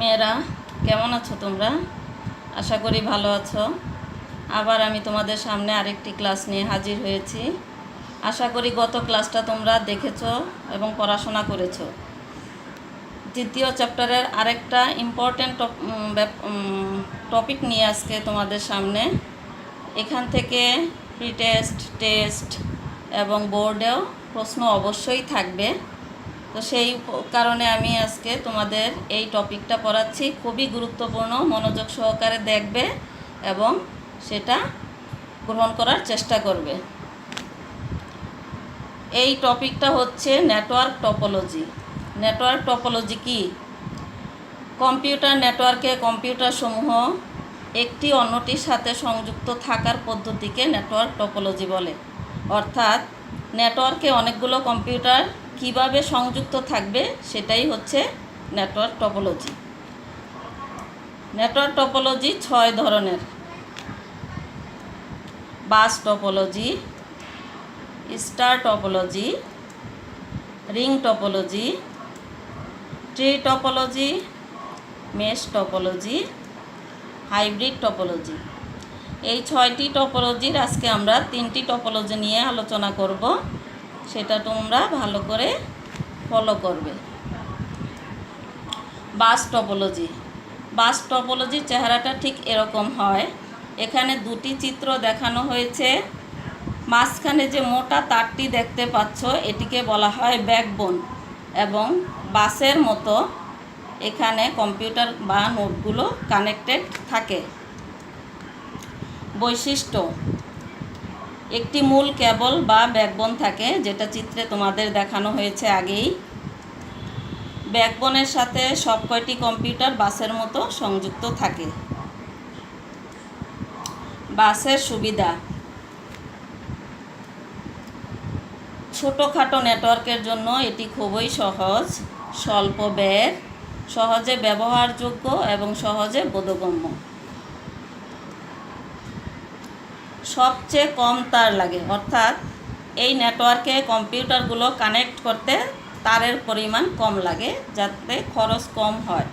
মেয়েরা কেমন আছো তোমরা? আশা করি ভালো আছো। আবার আমি তোমাদের সামনে আরেকটি ক্লাস নিয়ে হাজির হয়েছি। আশা করি গত ক্লাসটা তোমরা দেখেছো এবং পড়াশোনা করেছো। দ্বিতীয় চ্যাপ্টারের আরেকটা ইম্পর্ট্যান্ট টপিক নিয়ে আজকে তোমাদের সামনে। এখান থেকে প্রি টেস্ট, টেস্ট এবং বোর্ডেও প্রশ্ন অবশ্যই থাকবে। তো সেই কারণে আমি আজকে তোমাদের এই টপিকটা পড়াচ্ছি। খুবই গুরুত্বপূর্ণ, মনোযোগ সহকারে দেখবে এবং সেটা গ্রহণ করার চেষ্টা করবে। এই টপিকটা হচ্ছে নেটওয়ার্ক টপোলজি। নেটওয়ার্ক টপোলজি কি? কম্পিউটার নেটওয়ার্কে কম্পিউটারসমূহ একটি অন্যটির সাথে সংযুক্ত থাকার পদ্ধতিকে নেটওয়ার্ক টপোলজি বলে। অর্থাৎ নেটওয়ার্কে অনেকগুলো কম্পিউটার কিভাবে সংযুক্ত থাকবে সেটাই হচ্ছে নেটওয়ার্ক টপোলজি। নেটওয়ার্ক টপোলজি 6 ধরনের: bus topology, star topology, ring topology, tree topology, mesh topology, hybrid topology. এই 6টি টপোলজির আজকে আমরা 3টি টপোলজি নিয়ে আলোচনা করব। সেটা তোমরা ভালো করে ফলো করবে। Bus topology. বাস টপোলজির চেহারাটা ঠিক এরকম হয়। এখানে দুটি চিত্র দেখানো হয়েছে। মাঝখানে যে মোটা তারটি দেখতে পাচ্ছ এটিকে বলা হয় ব্যাকবোন এবং বাসের মতো এখানে কম্পিউটার বা নোটগুলো কানেক্টেড থাকে। বৈশিষ্ট্য: একটি মূল কেবল বা ব্যাকবোন থাকে, যেটা চিত্রে তোমাদের দেখানো হয়েছে আগেই। ব্যাকবোনের সাথে সব কয়টি কম্পিউটার বাসের মতো সংযুক্ত থাকে। বাসের সুবিধা: ছোটোখাটো নেটওয়ার্কের জন্য এটি খুবই সহজ, স্বল্প ব্যয়, সহজে ব্যবহারযোগ্য এবং সহজে বোধগম্য। সবচেয়ে কম তার লাগে, অর্থাৎ এই নেটওয়ার্কে কম্পিউটারগুলো কানেক্ট করতে তারের পরিমাণ কম লাগে, যাতে খরচ কম হয়।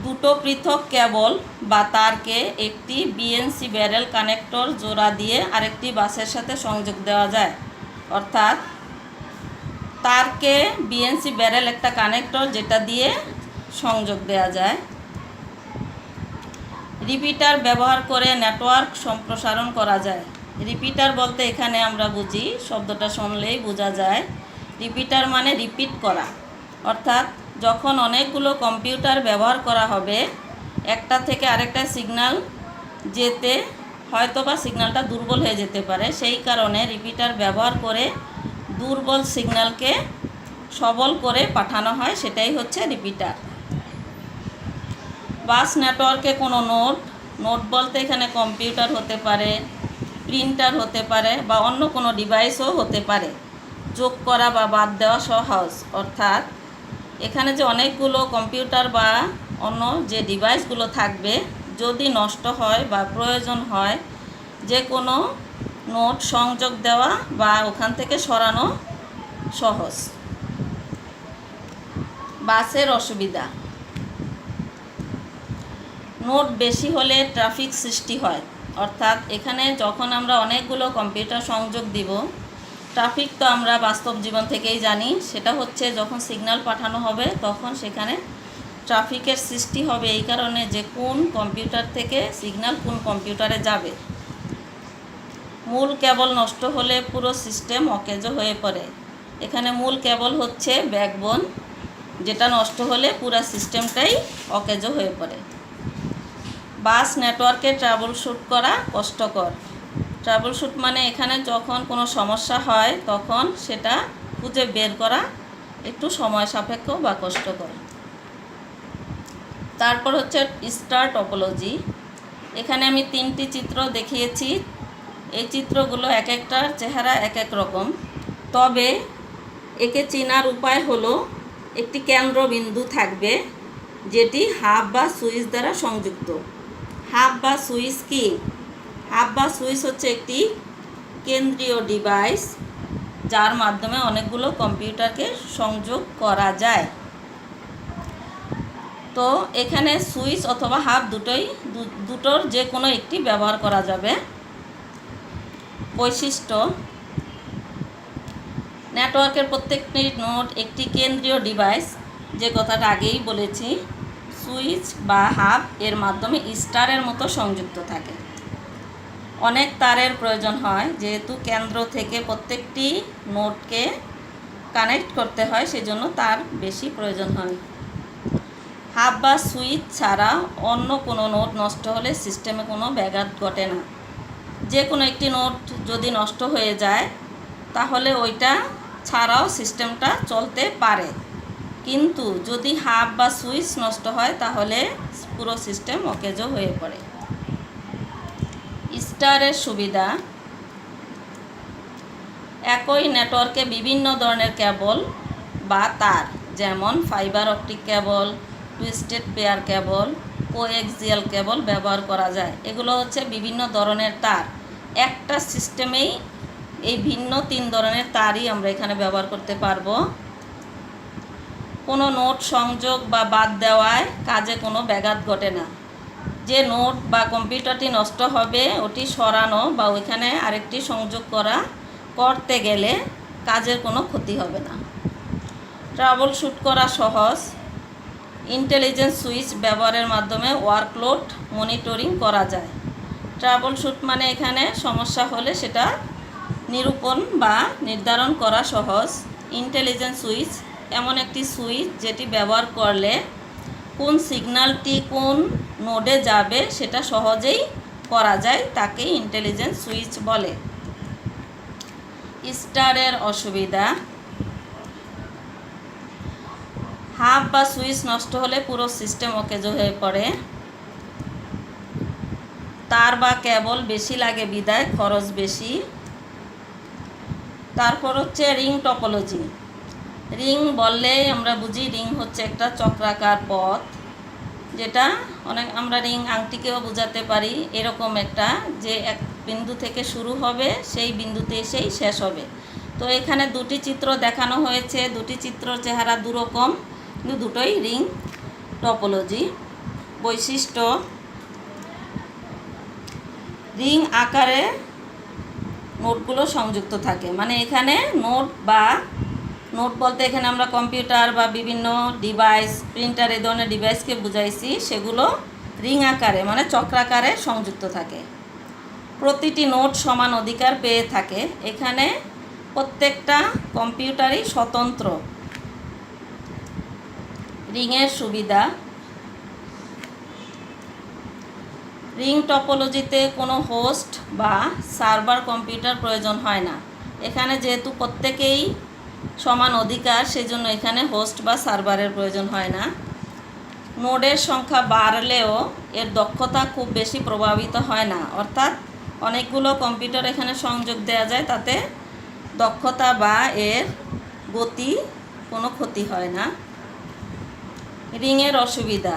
দুটো পৃথক কেবল বা তারকে একটি বিএনসি ব্যারেল কানেক্টর জোড়া দিয়ে আরেকটি বাসের সাথে সংযোগ দেওয়া যায়। অর্থাৎ তারকে বিএনসি ব্যারেল একটা কানেক্টর, যেটা দিয়ে সংযোগ দেওয়া যায়। রিপিটার ব্যবহার করে নেটওয়ার্ক সম্প্রসারণ করা যায়। রিপিটার বলতে এখানে আমরা বুঝি, শব্দটা শুনলেই বোঝা যায়, রিপিটার মানে রিপিট করা। অর্থাৎ যখন অনেকগুলো কম্পিউটার ব্যবহার করা হবে, একটা থেকে আরেকটা সিগন্যাল যেতে হয়তোবা সিগন্যালটা দুর্বল হয়ে যেতে পারে, সেই কারণে রিপিটার ব্যবহার করে দুর্বল সিগন্যালকে সবল করে পাঠানো হয়, সেটাই হচ্ছে রিপিটার। বাস নেটওয়ার্কে কোনো নোট বলতে এখানে কম্পিউটার হতে পারে, প্রিন্টার হতে পারে বা অন্য কোনো ডিভাইসও হতে পারে, যোগ করা বা বাদ দেওয়া সহজ। অর্থাৎ এখানে যে অনেকগুলো কম্পিউটার বা অন্য যে ডিভাইসগুলো থাকবে, যদি নষ্ট হয় বা প্রয়োজন হয়, যে কোনো নোট সংযোগ দেওয়া বা ওখান থেকে সরানো সহজ। বাসের অসুবিধা: নোট বেশি হলে ট্রাফিক সৃষ্টি হয়। অর্থাৎ এখানে যখন আমরা অনেকগুলো কম্পিউটার সংযোগ দিব, ট্রাফিক তো আমরা বাস্তব জীবন থেকেই জানি, সেটা হচ্ছে যখন সিগন্যাল পাঠানো হবে তখন সেখানে ট্রাফিকের সৃষ্টি হবে, এই কারণে যে কোন কম্পিউটার থেকে সিগন্যাল কোন কম্পিউটারে যাবে। মূল কেবল নষ্ট হলে পুরো সিস্টেম অকেজো হয়ে পড়ে। এখানে মূল কেবল হচ্ছে ব্যাকবোন, যেটা নষ্ট হলে পুরো সিস্টেমটাই অকেজো হয়ে পড়ে। বাস নেটওয়ার্কে ট্রাবলশুট করা কষ্টকর। ট্রাবলশুট মানে এখানে যখন কোনো সমস্যা হয় তখন সেটা খুঁজে বের করা একটু সময় সাপেক্ষ বা কষ্টকর। তারপর হচ্ছে স্টার টপোলজি। এখানে আমি 3টি চিত্র দেখিয়েছি। এই চিত্রগুলো এক একটার চেহারা এক এক রকম, তবে একে চেনার উপায় হলো একটি কেন্দ্রবিন্দু থাকবে, যেটি হাব বা সুইচ দ্বারা সংযুক্ত। হাব বা সুইচ কি? হাব বা সুইচ হচ্ছে একটি কেন্দ্রীয় ডিভাইস, যার মাধ্যমে অনেকগুলো কম্পিউটারকে সংযোগ করা যায়। তো এখানে সুইচ অথবা হাব দুটোর যে কোনো একটি ব্যবহার করা যাবে। বৈশিষ্ট্য: নেটওয়ার্কের প্রত্যেকটি নোড একটি কেন্দ্রীয় ডিভাইস, যে কথাটা আগেই বলেছি। সুইচ বা হাব এর মাধ্যমে স্টারের মতো সংযুক্ত থাকে। অনেক তারের প্রয়োজন হয়, যেহেতু কেন্দ্র থেকে প্রত্যেকটি নোডকে কানেক্ট করতে হয়, সেজন্য তার বেশি প্রয়োজন হয়। হাব বা সুইচ ছাড়া অন্য কোনো নোড নষ্ট হলে সিস্টেমে কোনো ব্যাঘাত ঘটে না। যে কোনো একটি নোড যদি নষ্ট হয়ে যায়, তাহলে ওইটা ছাড়াও সিস্টেমটা চলতে পারে, কিন্তু যদি হাব বা সুইচ নষ্ট হয় তাহলে পুরো সিস্টেম অকেজো হয়ে পড়ে। স্টারের সুবিধা: একই নেটওয়ার্কে বিভিন্ন ধরনের কেবল বা তার, যেমন fibre optic cable, twisted pair cable, coaxial cable ব্যবহার করা যায়। এগুলো হচ্ছে বিভিন্ন ধরনের তার। একটা সিস্টেমেই এই ভিন্ন 3 ধরনের তারই আমরা এখানে ব্যবহার করতে পারবো। কোনো নোড সংযোগ বা বাদ দেওয়ায় কাজে কোনো ব্যাঘাত ঘটে না। যে নোড বা কম্পিউটারটি নষ্ট হবে, ওটি সরানো বা ওইখানে আরেকটি সংযোগ করতে গেলে কাজের কোনো ক্ষতি হবে না। ট্রাবল শুট করা সহজ। ইন্টেলিজেন্স সুইচ ব্যবহারের মাধ্যমে ওয়ার্কলোড মনিটরিং করা যায়। ট্রাবল শুট মানে এখানে সমস্যা হলে সেটা নিরূপণ বা নির্ধারণ করা সহজ। ইন্টেলিজেন্স সুইচ এমন একটি সুইচ যেটি ব্যবহার করলে কোন সিগন্যালটি কোন নোডে যাবে সেটা সহজেই করা যায়, তাকে ইন্টেলিজেন্স সুইচ বলে। স্টারের অসুবিধা: হাব বা সুইচ নষ্ট হলে পুরো সিস্টেম অকেজো হয়ে পড়ে। তার বা কেবল বেশি লাগে বিদায় খরচ বেশি। তারপর হচ্ছে রিং টপোলজি। রিং বললে আমরা বুঝি রিং হচ্ছে একটা চক্রাকার পথ, যেটা আমরা রিং আংটিকেও বোঝাতে পারি। এরকম একটা, যে এক বিন্দু থেকে শুরু হবে, সেই বিন্দুতে এসেই শেষ হবে। তো এখানে দুটি চিত্র দেখানো হয়েছে, দুটি চিত্রর চেহারা দুরকম, কিন্তু দুটোই রিং টপোলজি। বৈশিষ্ট্য: রিং আকারে নোডগুলো সংযুক্ত থাকে। মানে এখানে নোড বলতে এখানে আমরা কম্পিউটার বা বিভিন্ন ডিভাইস, প্রিন্টার, এই ধরনের ডিভাইসকে বুঝাইছি। সেগুলো রিং আকারে মানে চক্রাকারে সংযুক্ত থাকে। প্রতিটি নোড সমান অধিকার পেয়ে থাকে। এখানে প্রত্যেকটা কম্পিউটারই স্বতন্ত্র। রিংয়ের সুবিধা: রিং টপোলজিতে কোনো হোস্ট বা সার্ভার কম্পিউটার প্রয়োজন হয় না। এখানে যেহেতু প্রত্যেকেই সমান অধিকার, সেজন্য এখানে হোস্ট বা সার্ভারের প্রয়োজন হয় না। নোডের সংখ্যা বাড়লেও এর দক্ষতা খুব বেশি প্রভাবিত হয় না, অর্থাৎ অনেকগুলো কম্পিউটার এখানে সংযোগ দেওয়া যায়, তাতে দক্ষতা বা এর গতি কোনো ক্ষতি হয় না। রিংয়ের অসুবিধা: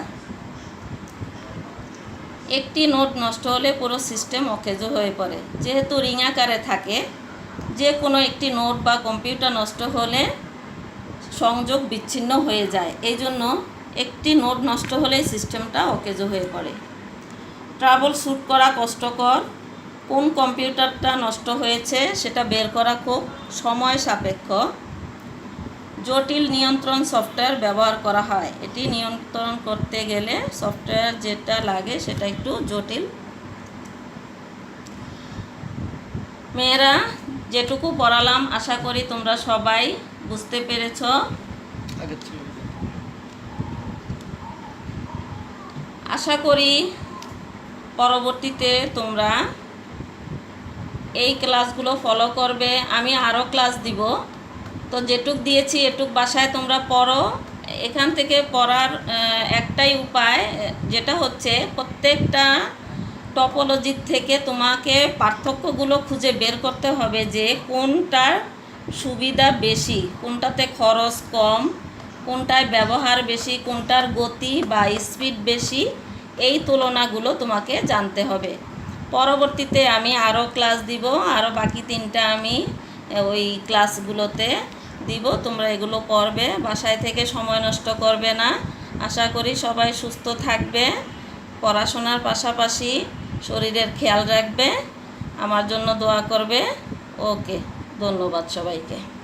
একটি নোড নষ্ট হলে পুরো সিস্টেম অকেজো হয়ে পড়ে। যেহেতু রিং আকারে থাকে, যে কোনো একটি নোড বা কম্পিউটার নষ্ট হলে সংযোগ বিচ্ছিন্ন হয়ে যায়। এই জন্য একটি নোড নষ্ট হলেই সিস্টেমটা অকেজো হয়ে পড়ে। ট্রাবল শুট করা কষ্টকর। কোন কম্পিউটারটা নষ্ট হয়েছে সেটা বের করা খুব সময় সাপেক্ষ। জটিল নিয়ন্ত্রণ সফটওয়্যার ব্যবহার করা হয়। এটি নিয়ন্ত্রণ করতে গেলে সফটওয়্যার যেটা লাগে সেটা একটু জটিল। মেয়েরা, যেটুকু পড়ালাম আশা করি তোমরা সবাই বুঝতে পেরেছ। আশা করি পরবর্তীতে তোমরা এই ক্লাসগুলো ফলো করবে। আমি আরও ক্লাস দিব, তো যেটুক দিয়েছি এটুক বাসায় তোমরা পড়ো। এখান থেকে পড়ার একটাই উপায়, যেটা হচ্ছে প্রত্যেকটা টপোলজির থেকে তোমাকে পার্থক্যগুলো খুঁজে বের করতে হবে, যে কোনটার সুবিধা বেশি, কোনটাতে খরচ কম, কোনটায় ব্যবহার বেশি, কোনটার গতি বা স্পিড বেশি। এই তুলনাগুলো তোমাকে জানতে হবে। পরবর্তীতে আমি আরও ক্লাস দিব, আরও বাকি 3টা আমি ওই ক্লাসগুলোতে দিব। তোমরা এগুলো পড়বে, বাসায় থেকে সময় নষ্ট করবে না। আশা করি সবাই সুস্থ থাকবে, পড়াশোনার পাশাপাশি শরীরের খেয়াল রাখবে, আমার জন্য দোয়া করবে। ওকে, ধন্যবাদ সবাইকে।